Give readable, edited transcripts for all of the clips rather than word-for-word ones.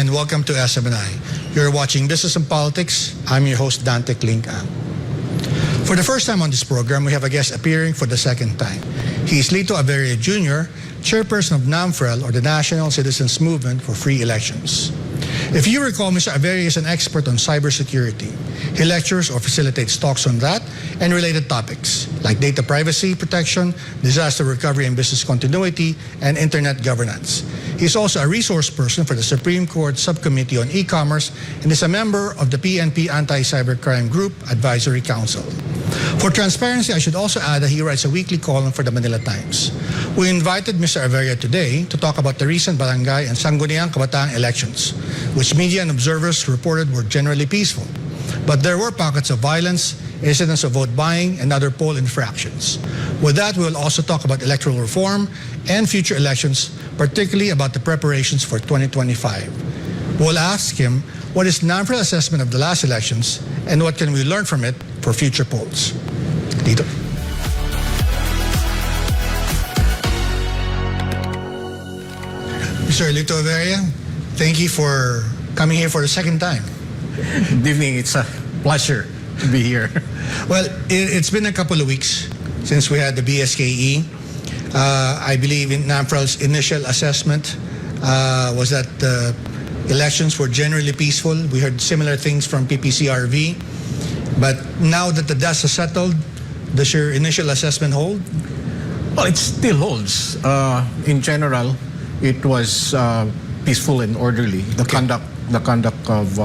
and welcome to SMNI. You're watching Business and Politics. I'm your host, Dante, Klink. For the first time on this program, we have a guest appearing for the second time. He is Lito Averia Jr., chairperson of Namfrel, or the National Citizens Movement for Free Elections. If you recall, Mr. Averia is an expert on cybersecurity. He lectures or facilitates talks on that and related topics like data privacy protection, disaster recovery and business continuity, and internet governance. He is also a resource person for the Supreme Court Subcommittee on E-Commerce and is a member of the PNP Anti-Cybercrime Group Advisory Council. For transparency, I should also add that he writes a weekly column for the Manila Times. We invited Mr. Averia today to talk about the recent barangay and sangguniang kabataan elections, which media and observers reported were generally peaceful. But there were pockets of violence, incidents of vote buying, and other poll infractions. With that, we will also talk about electoral reform and future elections, particularly about the preparations for 2025. We'll ask him what is Namfrel's assessment of the last elections and what can we learn from it for future polls. Lito. Mr. Lito Averia, thank you for coming here for the second time. Good evening. It's a pleasure to be here. Well, it's been a couple of weeks since we had the BSKE. I believe in Namfrel's initial assessment was that the elections were generally peaceful. We heard similar things from PPCRV. But now that the dust has settled, does your initial assessment hold? Well, it still holds. In general, it was peaceful and orderly. The conduct of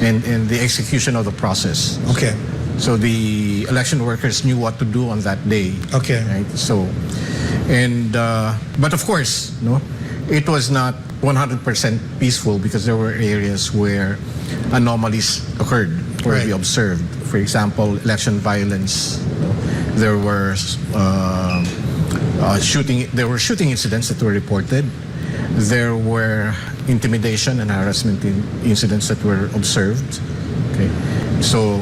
and the execution of the process. Okay. So the election workers knew what to do on that day. Okay. Right. So, but of course, it was not 100% peaceful because there were areas where anomalies occurred or we observed. For example, election violence. There were shooting incidents that were reported. There were intimidation and harassment incidents that were observed. Okay, so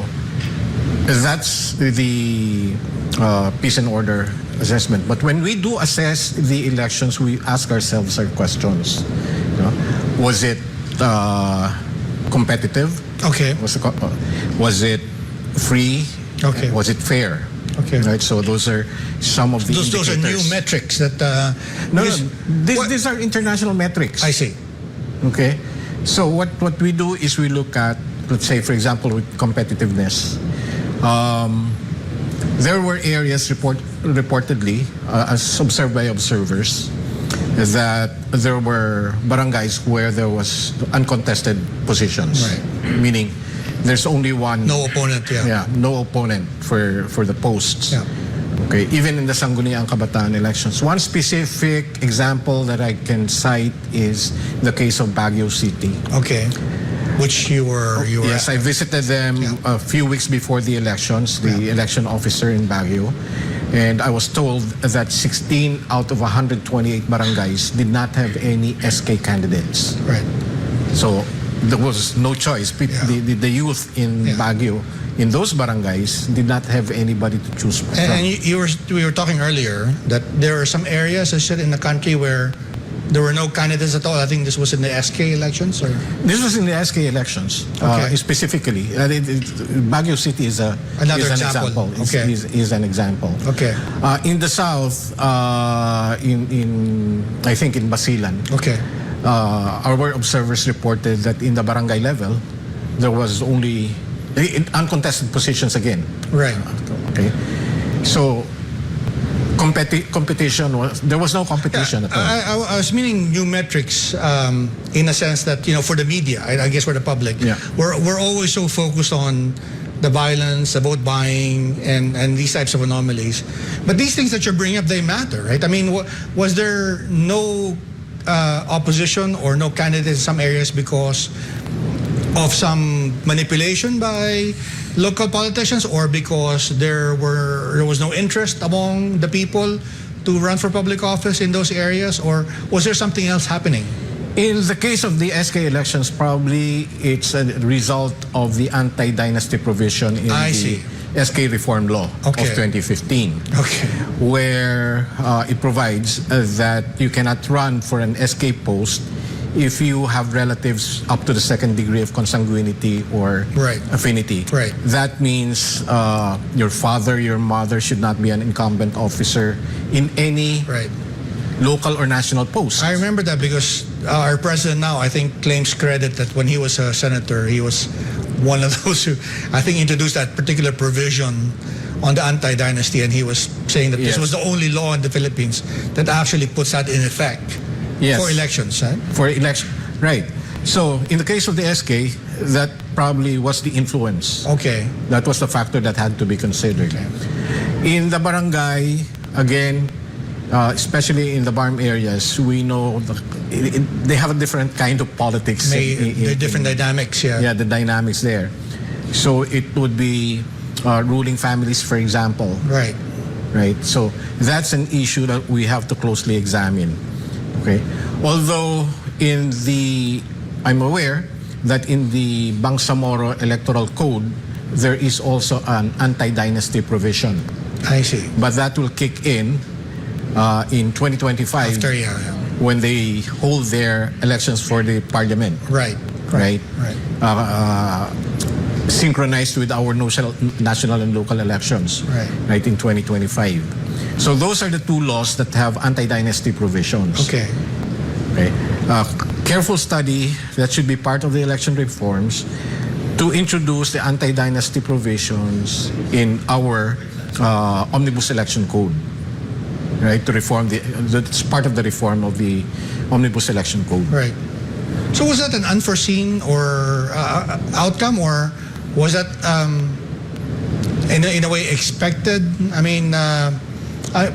that's the peace and order assessment. But when we do assess the elections, we ask ourselves our questions. Was it competitive? Okay. Was it free? Okay. Was it fair? Okay. Right. So those are some of the those are new metrics that. These are international metrics. I see. Okay. So what we do is we look at, let's say, for example, with competitiveness. There were areas reportedly, as observed by observers, that there were barangays where there was uncontested positions. Right. Meaning, there's only one. No opponent. Yeah. No opponent for the posts. Yeah. Okay, even in the sangguniang kabataan elections. One specific example that I can cite is the case of Baguio City. Okay, which you were. Yes, I visited them a few weeks before the elections, the election officer in Baguio, and I was told that 16 out of 128 barangays did not have any SK candidates. Right. So there was no choice. The youth in Baguio, in those barangays, did not have anybody to choose from. And we were talking earlier that there are some areas, I said, in the country where there were no candidates at all. I think this was in the SK elections, or this was in the SK elections. Specifically, Baguio City is an example. Okay. Is an example. Okay. In the south, in I think in Basilan. Okay. Our observers reported that in the barangay level, there was only uncontested positions again. Right. Okay. So competition there was no competition at all. I was meaning new metrics in a sense that, for the media, I guess for the public, we're always so focused on the violence, the vote buying, and these types of anomalies. But these things that you're bringing up, they matter, right? I mean, was there no opposition or no candidates in some areas because of some manipulation by local politicians, or because there was no interest among the people to run for public office in those areas, or was there something else happening? In the case of the SK elections, probably it's a result of the anti-dynasty provision in the SK Reform Law of 2015, where it provides that you cannot run for an SK post if you have relatives up to the second degree of consanguinity or Right. affinity. Right. That means your father, your mother should not be an incumbent officer in any Right. local or national post. I remember that because our president now, I think, claims credit that when he was a senator, he was one of those who, I think, introduced that particular provision on the anti-dynasty, and he was saying that this Yes. was the only law in the Philippines that actually puts that in effect Yes. for elections. Right? For election, right. So in the case of the SK, that probably was the influence. Okay. That was the factor that had to be considered. In the barangay, again, especially in the barm areas, we know they have a different kind of politics. There are different dynamics, yeah. Yeah, the dynamics there. So it would be ruling families, for example. Right. Right. So that's an issue that we have to closely examine. Okay. Although I'm aware that in the Bangsamoro Electoral Code, there is also an anti-dynasty provision. I see. But that will kick in 2025 After, yeah. when they hold their elections for the parliament. Right. Right. Right. Synchronized with our national and local elections. Right. In 2025. So those are the two laws that have anti-dynasty provisions. Okay. Okay. Careful study that should be part of the election reforms to introduce the anti-dynasty provisions in our omnibus election code. Right, to reform that's part of the reform of the omnibus election code. Right. So was that an unforeseen or outcome, or was that in a way expected? I mean,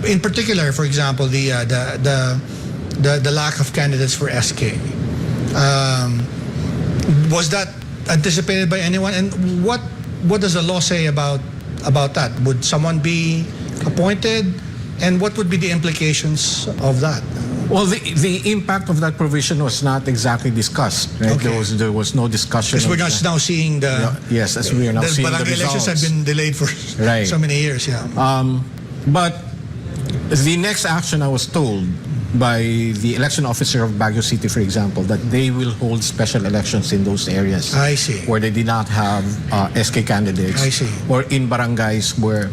in particular, for example, the lack of candidates for SK. Was that anticipated by anyone? And what does the law say about that? Would someone be appointed? And what would be the implications of that? Well, the impact of that provision was not exactly discussed. Right? Okay. There was no discussion. Because we're just now seeing yes, as we are now seeing the barangay elections results. have been delayed for Right. so many years. Yeah. But the next action, I was told by the election officer of Baguio City, for example, that they will hold special elections in those areas. I see. Where they did not have SK candidates. I see. Or in barangays where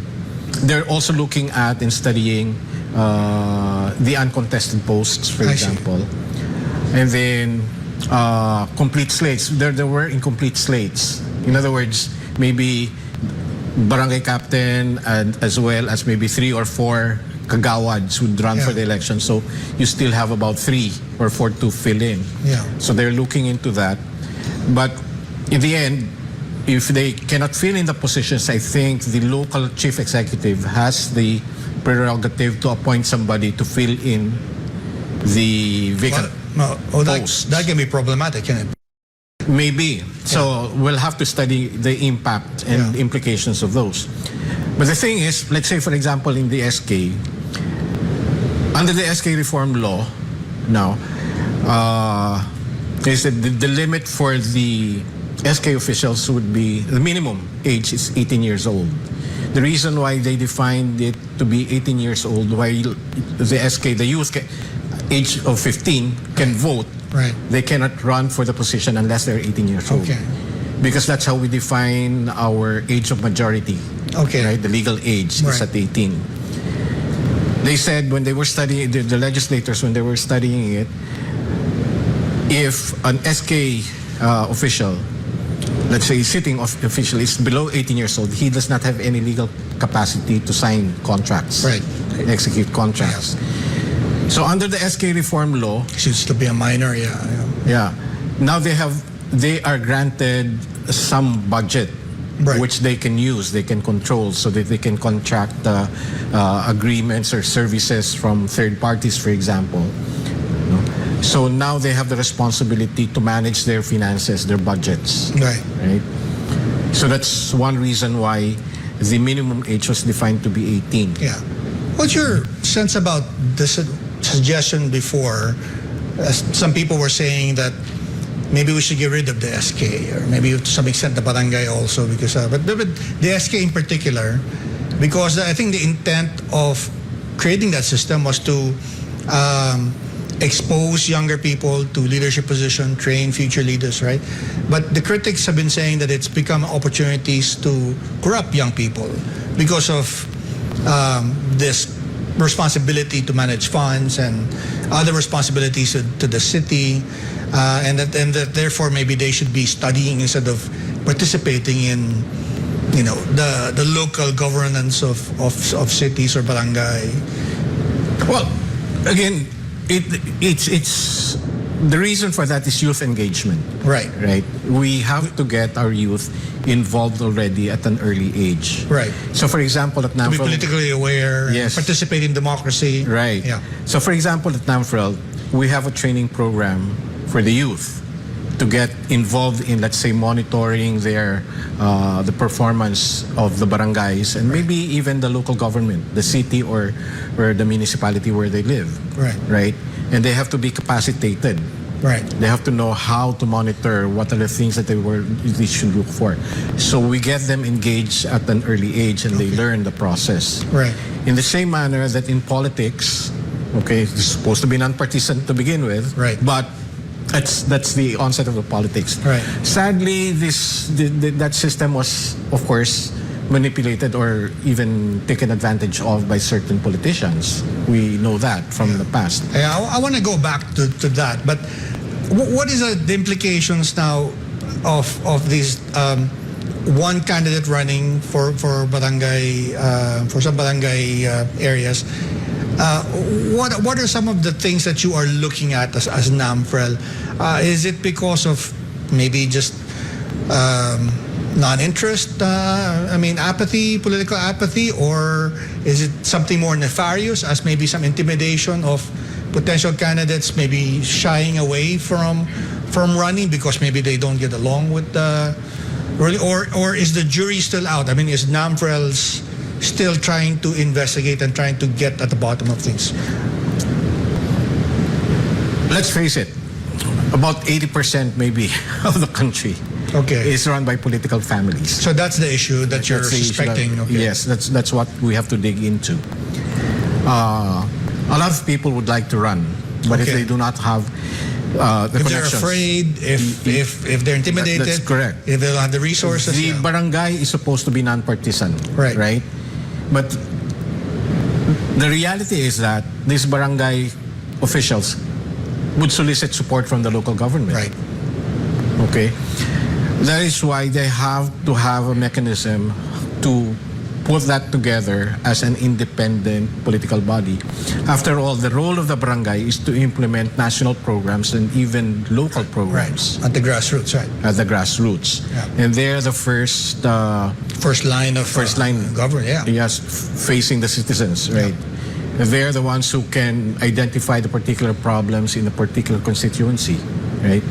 they're also looking at and studying the uncontested posts, for I see. example. And then complete slates. There were incomplete slates. In other words, maybe barangay captain and as well as maybe 3 or 4 kagawads would run for the election. So you still have about 3 or 4 to fill in. Yeah. So they're looking into that. But in the end, if they cannot fill in the positions, I think the local chief executive has the prerogative to appoint somebody to fill in the vacant posts. That can be problematic, can it? Maybe. So we'll have to study the impact and implications of those. But the thing is, let's say, for example, in the SK, under the SK reform law, now, is that the limit for the SK officials would be, the minimum age is 18 years old. The reason why they defined it to be 18 years old, while the SK, the youth age of 15 can vote, Right. they cannot run for the position unless they're 18 years old. Okay. Because that's how we define our age of majority. Okay. Right? The legal age is Right. at 18. They said when they were studying, the legislators, when they were studying it, if an SK official, let's say sitting official, is below 18 years old, he does not have any legal capacity to sign contracts. Right. Execute contracts. So under the SK reform law, Seems to be a minor, yeah. Now they are granted some budget, Right. which they can use, they can control, so that they can contract agreements or services from third parties, for example. So now they have the responsibility to manage their finances, their budgets. Right. Right. So that's one reason why the minimum age was defined to be 18. Yeah. What's your sense about this suggestion before? Some people were saying that maybe we should get rid of the SK, or maybe to some extent the barangay also, because but the SK in particular, because I think the intent of creating that system was to expose younger people to leadership position, train future leaders, right? But the critics have been saying that it's become opportunities to corrupt young people because of this responsibility to manage funds and other responsibilities to the city, and that therefore maybe they should be studying instead of participating in, you know, the local governance of cities or barangay. Well, again, it's the reason for that is youth engagement. Right. Right. We have to get our youth involved already at an early age. Right. So, for example, at To be Namfrel, politically aware, and Yes. participate in democracy. right. Yeah. So, for example, at Namfrel, we have a training program for the youth to get involved in, let's say, monitoring the performance of the barangays and maybe even the local government, the city or the municipality where they live. Right. Right. And they have to be capacitated. Right. They have to know how to monitor what are the things that they should look for. So we get them engaged at an early age and they learn the process. Right. In the same manner that in politics, okay, it's supposed to be non-partisan to begin with, Right. but that's the onset of the politics. Right. Sadly, that system was, of course, manipulated or even taken advantage of by certain politicians. We know that from the past. Yeah, I want to go back to that, but what is the implications now of these one candidate running for barangay for some barangay areas? What are some of the things that you are looking at as Namfrel? Is it because of maybe just non-interest, apathy, political apathy, or is it something more nefarious as maybe some intimidation of potential candidates maybe shying away from running because maybe they don't get along with or is the jury still out? I mean, is Namfrel's still trying to investigate and trying to get at the bottom of things? Let's face it, about 80% maybe of the country is run by political families. So that's the issue that you're That's the issue suspecting. that- Yes, that's what we have to dig into. A lot of people would like to run, but if Okay. they do not have the If they're connections, afraid, if they're intimidated, That's correct. if they don't have the resources. the yeah. barangay is supposed to be non-partisan, Right. right? But the reality is that these barangay officials would solicit support from the local government. Right. Okay? That is why they have to have a mechanism to put that together as an independent political body. After all, the role of the barangay is to implement national programs and even local programs At the grassroots, right? at the grassroots. Yeah. And they're the first First line of government, yeah. yes, facing the citizens, right? They're the ones who can identify the particular problems in a particular constituency, right?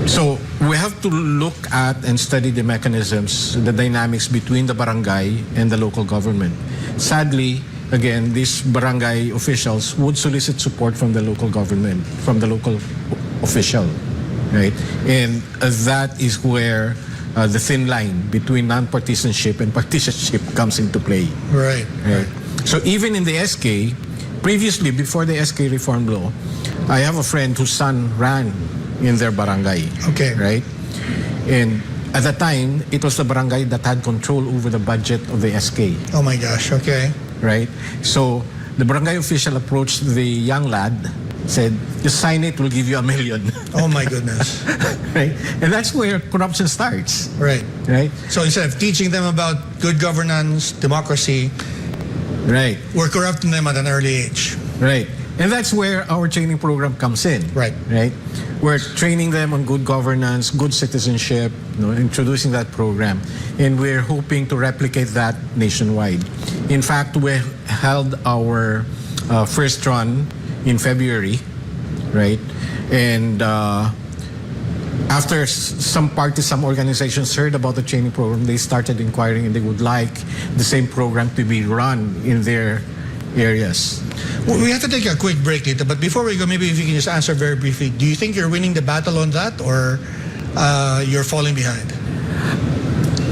So we have to look at and study the mechanisms, the dynamics between the barangay and the local government. Sadly, again, these barangay officials would solicit support from the local government, from the local official, right? And that is where the thin line between non-partisanship and partisanship comes into play. Right. Right. So even in the SK, previously, before the SK reform law, I have a friend whose son ran in their barangay. Okay. Right? And at the time, it was the barangay that had control over the budget of the SK. Oh my gosh, okay. Right? So the barangay official approached the young lad, said, just sign it, we'll give you $1 million. Oh my goodness. Right? And that's where corruption starts. Right. Right? So instead of teaching them about good governance, democracy, Right. we're corrupting them at an early age. Right. And that's where our training program comes in. Right. Right. We're training them on good governance, good citizenship, introducing that program. And we're hoping to replicate that nationwide. In fact, we held our first run in February, right? And after some parties, some organizations heard about the training program, they started inquiring and they would like the same program to be run in their areas. Well, we have to take a quick break, Lito, but before we go, maybe if you can just answer very briefly, do you think you're winning the battle on that or you're falling behind?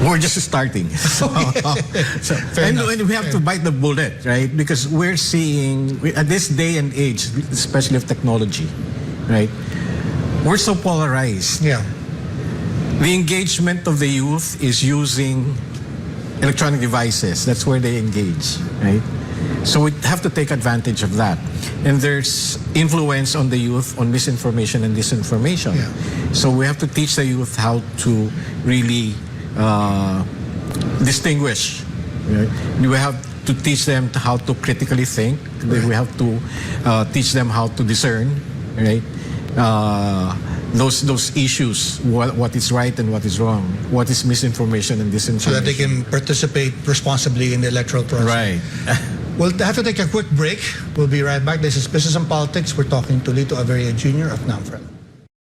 We're just starting. Fair enough. And we have to bite the bullet, right? Because we're seeing, at this day and age, especially of technology, right? We're so polarized. Yeah. The engagement of the youth is using electronic devices. That's where they engage, right? So we have to take advantage of that. And there's influence on the youth on misinformation and disinformation. Yeah. So we have to teach the youth how to really distinguish. Right? We have to teach them how to critically think. Right. We have to teach them how to discern, right? Those issues, what is right and what is wrong, what is misinformation and disinformation. So that they can participate responsibly in the electoral process. Right. We'll have to take a quick break. We'll be right back. This is Business and Politics. We're talking to Lito Averia Jr. of Namfrel.